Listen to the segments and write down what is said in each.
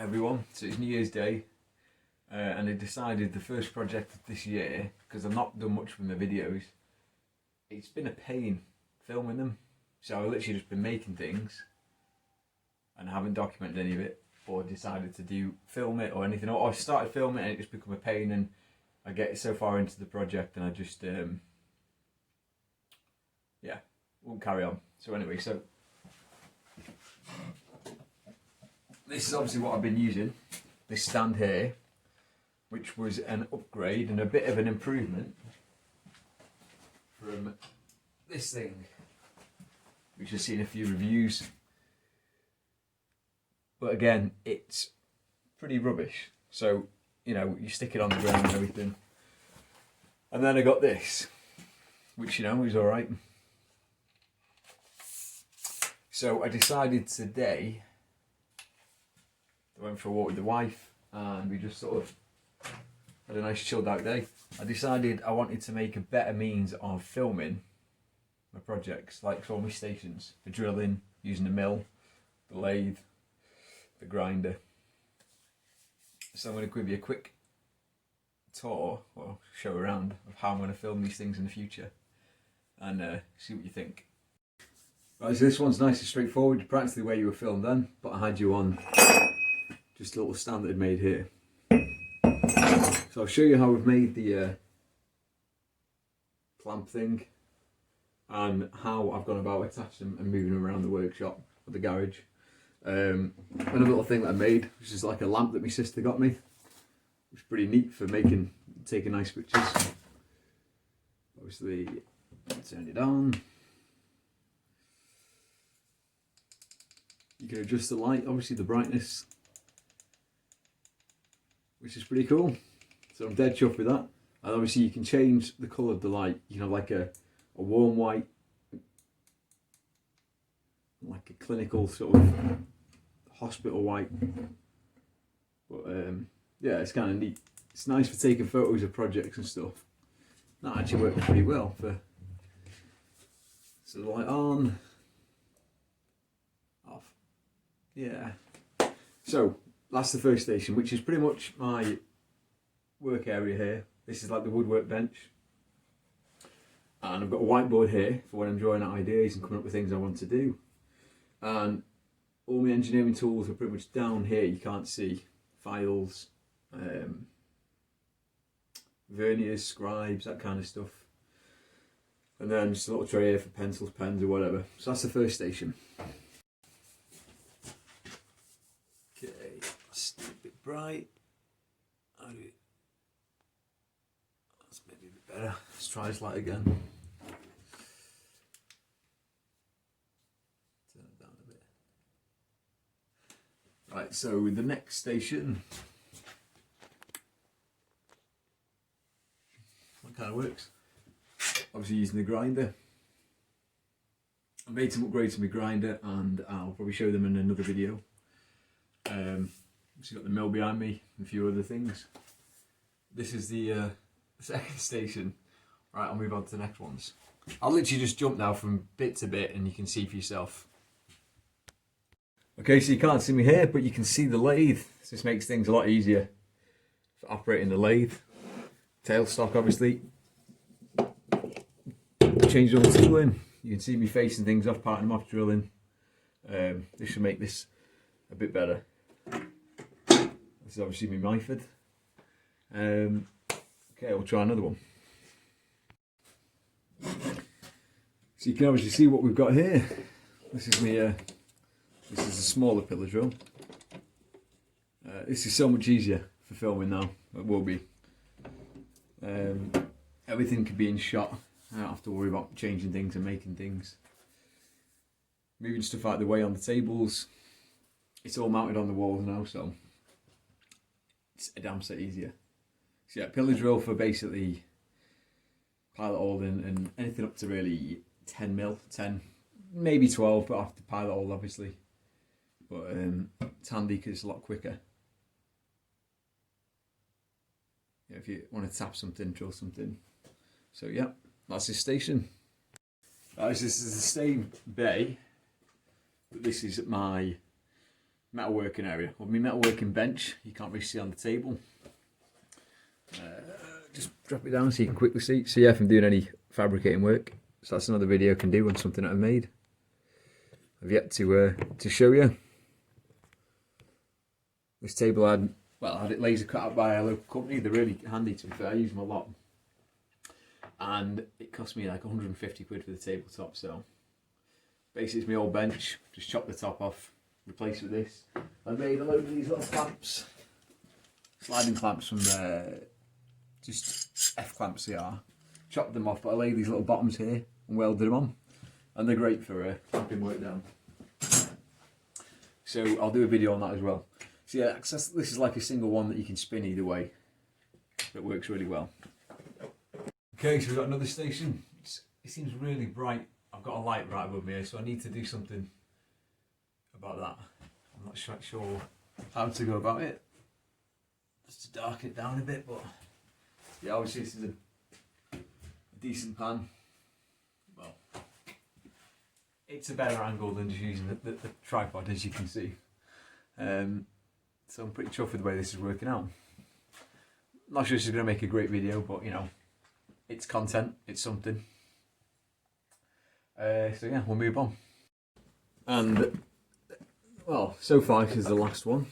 everyone. So it's New Year's Day, and I decided the first project of this year, because I've not done much from the videos, it's been a pain filming them. So I've literally just been making things and I haven't documented any of it or decided to film it or anything. Or I started filming and it just become a pain, and I get so far into the project and I just won't carry on. So anyway, so this is obviously what I've been using, this stand here, which was an upgrade and a bit of an improvement from this thing, which I've seen a few reviews. But again, it's pretty rubbish. So, you know, you stick it on the ground and everything. And then I got this, which, you know, is alright. So I decided today, I went for a walk with the wife and we just sort of had a nice chilled out day. I decided I wanted to make a better means of filming my projects, like for my stations, for drilling, using the mill, the lathe, the grinder. So I'm going to give you a quick tour or show around of how I'm going to film these things in the future and see what you think. Right, so this one's nice and straightforward, practically where you were filmed then, but I had you on just a little stand that I'd made here. So I'll show you how we've made the clamp thing and how I've gone about attaching them and moving them around the workshop or the garage. Another little thing that I made, which is like a lamp that my sister got me, which is pretty neat for taking nice pictures. Obviously, turn it on. You can adjust the light, obviously the brightness, which is pretty cool. So I'm dead chuffed with that. And obviously you can change the colour of the light. You can have like a warm white, like a clinical sort of hospital white. But yeah, it's kind of neat. It's nice for taking photos of projects and stuff. That actually works pretty well for. So the light on, off. Yeah. So that's the first station, which is pretty much my work area here. This is like the woodwork bench. And I've got a whiteboard here for when I'm drawing out ideas and coming up with things I want to do. And all my engineering tools are pretty much down here. You can't see files, verniers, scribes, that kind of stuff. And then just a little tray here for pencils, pens or whatever. So that's the first station. Okay, that's a bit bright. That's maybe a bit better. Let's try this light again. Turn it down a bit. Right, so the next station, that kind of works. Obviously using the grinder. I made some upgrades to my grinder and I'll probably show them in another video. Obviously got the mill behind me and a few other things. This is the second station. Right, I'll move on to the next ones. I'll literally just jump now from bit to bit and you can see for yourself. Okay, so you can't see me here, but you can see the lathe. So this makes things a lot easier for operating the lathe. Tailstock, obviously. Changed all the tooling. You can see me facing things off, parting them off, drilling. This should make this a bit better. This is obviously my Myford. Okay, we'll try another one. So you can obviously see what we've got here. This is my this is a smaller pillar drill. This is so much easier for filming now. It will be. Everything can be in shot. I don't have to worry about changing things and making things. Moving stuff out of the way on the tables. It's all mounted on the walls now, so it's a damn set easier. So yeah, pillar drill for basically pilot holding and anything up to really 10 mil, 10, maybe 12, but after pilot hold obviously. But it's handy because it's a lot quicker. Yeah, if you want to tap something, drill something. So yeah, that's this station. This is the same bay, but this is my metalworking area, or my metalworking bench. You can't really see on the table. Just drop it down so you can quickly see. So yeah, if I'm doing any fabricating work, so that's another video I can do on something that I've made. I've yet to show you. This table I had it laser cut out by a local company. They're really handy, to be fair. I use them a lot. And it cost me like 150 quid for the tabletop. So basically it's my old bench. Just chop the top off, replace it with this. I made a load of these little clamps. Sliding clamps from just F clamps they are. Chopped them off, but I laid these little bottoms here and welded them on. And they're great for clamping work down. So I'll do a video on that as well. So yeah, this is like a single one that you can spin either way. That works really well. Okay, so we've got another station. It seems really bright. I've got a light right above me here, so I need to do something about that. I'm not sure how to go about it. Just to darken it down a bit, but yeah, obviously this is a decent pan. Well, it's a better angle than just using the tripod, as you can see. So I'm pretty chuffed with the way this is working out. Not sure this is going to make a great video, but you know, it's content, it's something. So yeah, we'll move on. And well, so far this is the last one.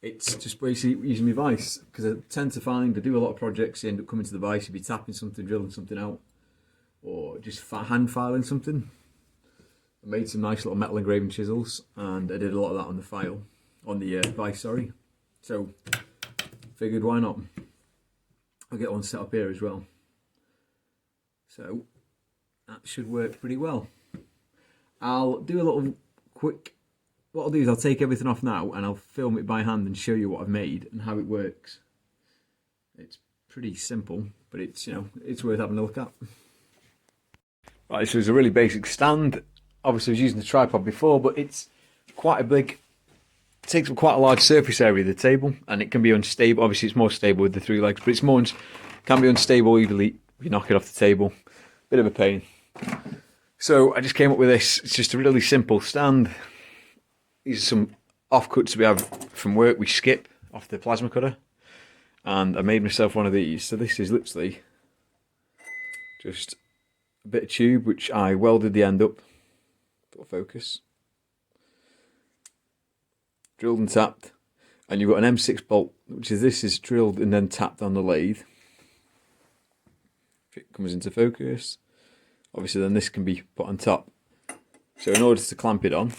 It's just basically using my vise, because I tend to find I do a lot of projects, you end up coming to the vise, you'd be tapping something, drilling something out, or just hand filing something. I made some nice little metal engraving chisels, and I did a lot of that on the file, on the vise, sorry. So figured why not? I'll get one set up here as well. So that should work pretty well. I'll do a little quick. What I'll do is I'll take everything off now and I'll film it by hand and show you what I've made and how it works. It's pretty simple, but it's, you know, it's worth having a look at. Right, so it's a really basic stand. Obviously I was using the tripod before, but it's quite a big, it takes up quite a large surface area of the table, and it can be unstable. Obviously it's more stable with the 3 legs, but it's more, can be unstable easily if you knock it off the table. Bit of a pain. So I just came up with this. It's just a really simple stand. These are some offcuts we have from work we skip off the plasma cutter, and I made myself one of these. So this is literally just a bit of tube which I welded the end up. Full focus. Drilled and tapped, and you've got an M6 bolt, which is this is drilled and then tapped on the lathe. If it comes into focus, obviously then this can be put on top. So in order to clamp it on,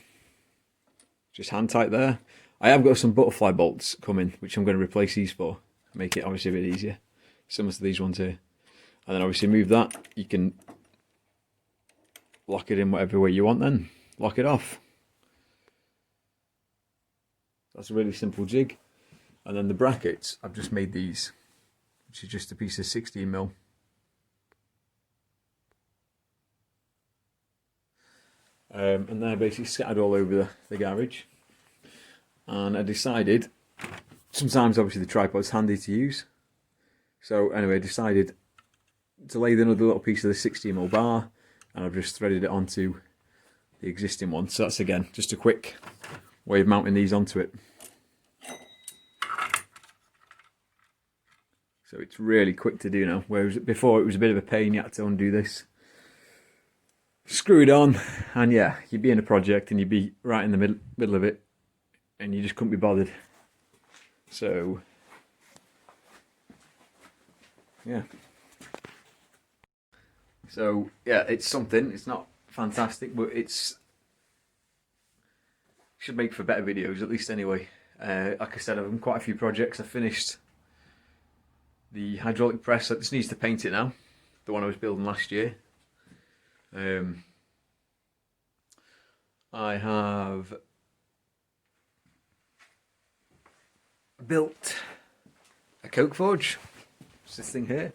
just hand tight there. I have got some butterfly bolts coming, which I'm going to replace these for. Make it obviously a bit easier. Similar to these ones here. And then obviously move that. You can lock it in whatever way you want then. Lock it off. That's a really simple jig. And then the brackets, I've just made these, which is just a piece of 16mm. And they're basically scattered all over the garage. And I decided, sometimes obviously the tripod's handy to use. So anyway, I decided to lay another little piece of the 16mm bar, and I've just threaded it onto the existing one. So that's again, just a quick way of mounting these onto it. So it's really quick to do now, whereas before it was a bit of a pain, you had to undo this. Screw it on, and yeah, you'd be in a project and you'd be right in the middle of it, and you just couldn't be bothered. So yeah, it's something. It's not fantastic, but it's should make for better videos, at least anyway. Like I said, I've done quite a few projects. I finished the hydraulic press. I just needs to paint it now, the one I was building last year. I have built a coke forge. It's this thing here.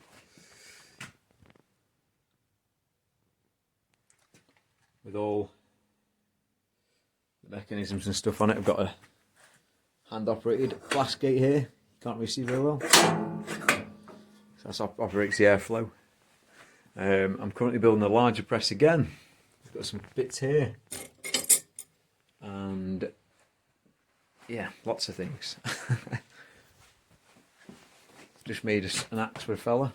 With all the mechanisms and stuff on it. I've got a hand operated blast gate here. You can't really see very well. So that operates the airflow. I'm currently building a larger press again. I've got some bits here. and yeah, lots of things. Just made an axe for a fella.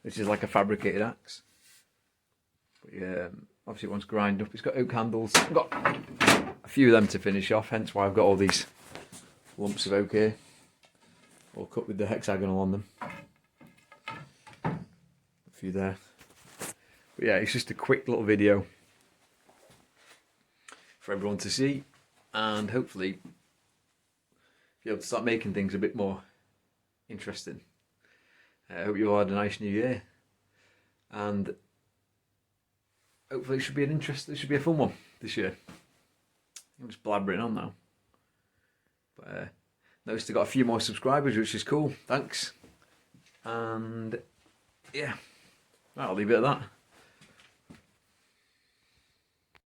This is like a fabricated axe. But yeah, obviously it wants grind up. It's got oak handles. I've got a few of them to finish off, hence why I've got all these lumps of oak here, all cut with the hexagonal on them. A few there. But yeah, it's just a quick little video for everyone to see, and hopefully be able to start making things a bit more interesting. I hope you all had a nice new year, and hopefully it should be a fun one this year. I'm just blabbering on now. But noticed I got a few more subscribers, which is cool. Thanks. And yeah, right, I'll leave it at that.